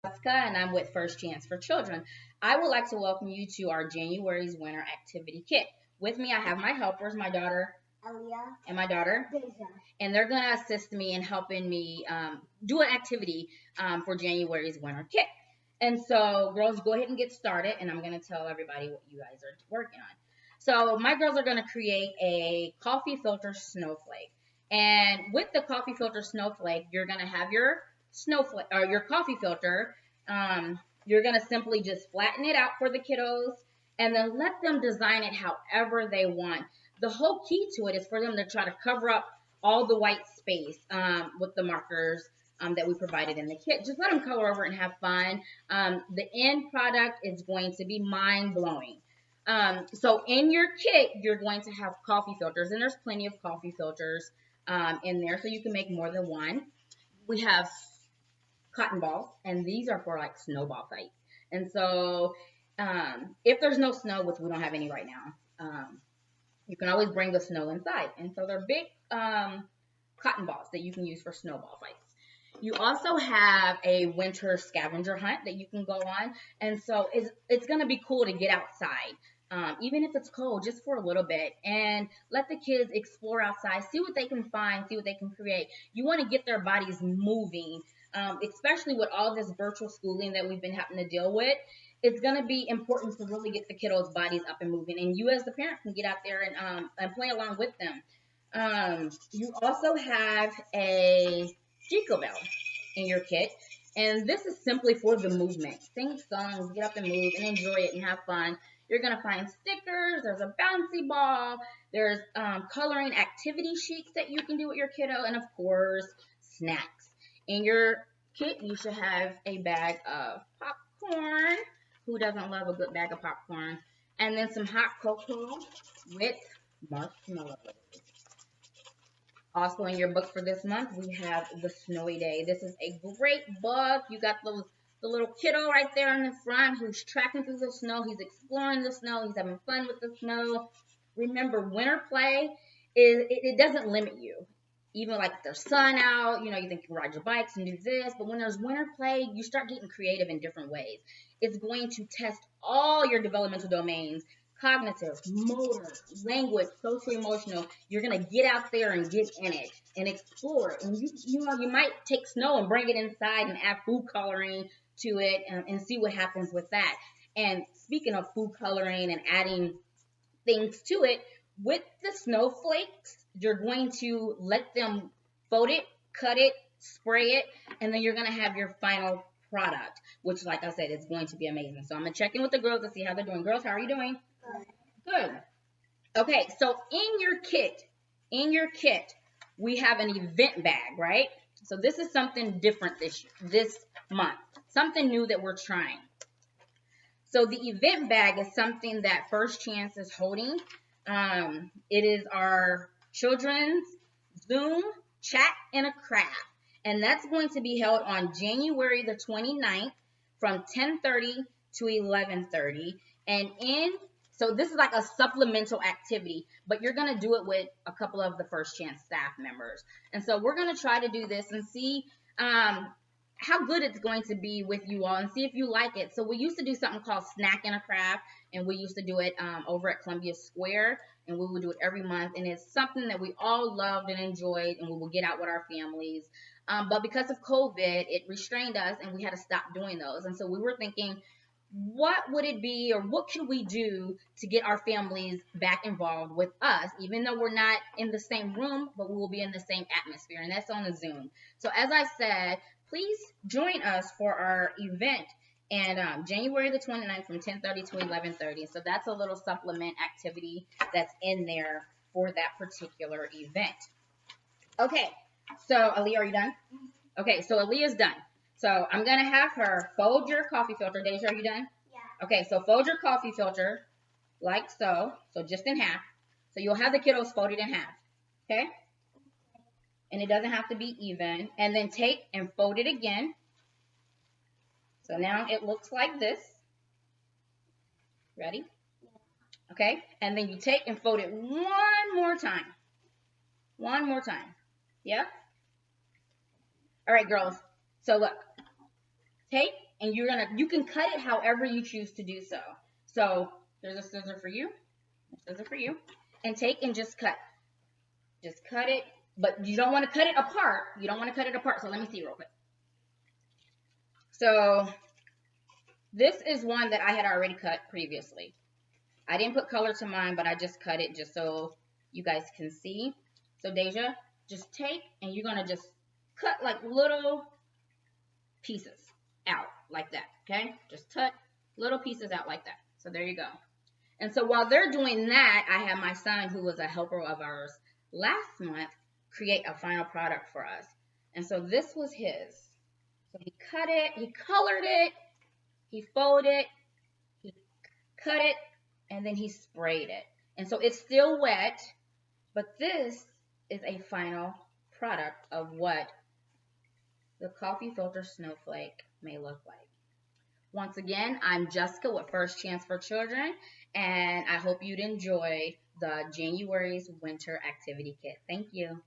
Jessica, and I'm with First Chance for Children. I would like to welcome you to our January's Winter Activity Kit. With me, I have my helpers, my daughter Elia, and my daughter, Deja. and they're going to assist me in helping me do an activity for January's Winter Kit. And so, girls, go ahead and get started, and I'm going to tell everybody what you guys are working on. So, my girls are going to create a coffee filter snowflake. And with the coffee filter snowflake, you're going to have your snowflake or your coffee filter. You're going to simply just flatten it out for the kiddos and then let them design it however they want. The whole key to it is for them to try to cover up all the white space with the markers that we provided in the kit. Just let them color over and have fun. The end product is going to be mind-blowing. So in your kit, you're going to have coffee filters, and there's plenty of coffee filters in there, so you can make more than one. We have cotton balls, and these are for like snowball fights. And so if there's no snow, which we don't have any right now, you can always bring the snow inside. And so they're big cotton balls that you can use for snowball fights. You also have a winter scavenger hunt that you can go on. And so it's going to be cool to get outside, even if it's cold, just for a little bit. And let the kids explore outside, see what they can find, see what they can create. You want to get their bodies moving, especially with all this virtual schooling that we've been having to deal with. It's going to be important to really get the kiddos' bodies up and moving. And you as the parent can get out there and play along with them. You also have a jingle bell in your kit. And this is simply for the movement. Sing songs, get up and move, and enjoy it and have fun. You're going to find stickers. There's a bouncy ball. There's coloring activity sheets that you can do with your kiddo. And, of course, snacks. In your kit, you should have a bag of popcorn. Who doesn't love a good bag of popcorn? And then some hot cocoa with marshmallows. Also in your book for this month, we have The Snowy Day. This is a great book. You got the little kiddo right there in the front who's tracking through the snow. He's exploring the snow. He's having fun with the snow. Remember, winter play, it doesn't limit you. Even like if there's sun out, you think you can ride your bikes and do this. But when there's winter play, you start getting creative in different ways. It's going to test all your developmental domains: cognitive, motor, language, social, emotional. You're going to get out there and get in it and explore it. And you might take snow and bring it inside and add food coloring to it and see what happens with that. And speaking of food coloring and adding things to it, with the snowflakes, you're going to let them fold it, cut it, spray it, and then you're going to have your final product, which, like I said, is going to be amazing. So I'm going to check in with the girls to see how they're doing. Girls, how are you doing? Good. Okay, so in your kit, we have an event bag, right? So this is something different this month, something new that we're trying. So the event bag is something that First Chance is holding. It is our children's Zoom chat and a craft. And that's going to be held on January the 29th from 10:30 to 11:30. So this is like a supplemental activity, but you're going to do it with a couple of the First Chance staff members. And so we're going to try to do this and see how good it's going to be with you all and see if you like it. So we used to do something called Snack and a Craft, and we used to do it over at Columbia Square, and we would do it every month. And it's something that we all loved and enjoyed, and we will get out with our families. But because of COVID, it restrained us, and we had to stop doing those. And so we were thinking, what would it be, or what can we do to get our families back involved with us, even though we're not in the same room, but we will be in the same atmosphere, and that's on the Zoom. So as I said, please join us for our event and January the 29th from 10:30 to 11:30. So that's a little supplement activity that's in there for that particular event. Okay, so Aaliyah, are you done? Okay, so Aaliyah's done. So I'm going to have her fold your coffee filter. Deja, are you done? Yeah. Okay, so fold your coffee filter like so. So just in half. So you'll have the kiddos folded in half. Okay? And it doesn't have to be even. And then take and fold it again. So now it looks like this. Ready? Yeah. Okay? And then you take and fold it one more time. One more time. Yeah? All right, girls. So look. Take and you can cut it however you choose to do so. So there's a scissor for you, a scissor for you, and take and just cut it, but you don't want to cut it apart. You don't want to cut it apart. So let me see real quick. So this is one that I had already cut previously. I didn't put color to mine, but I just cut it just so you guys can see. So Deja, just take and you're going to just cut like little pieces out like that, okay? Just cut little pieces out like that. So there you go. And so while they're doing that, I have my son, who was a helper of ours last month, create a final product for us. And so this was his. So he cut it, he colored it, he folded it, he cut it, and then he sprayed it. And so it's still wet, but this is a final product of what the coffee filter snowflake may look like. Once again, I'm Jessica with First Chance for Children, and I hope you'd enjoy the January's winter activity kit. Thank you.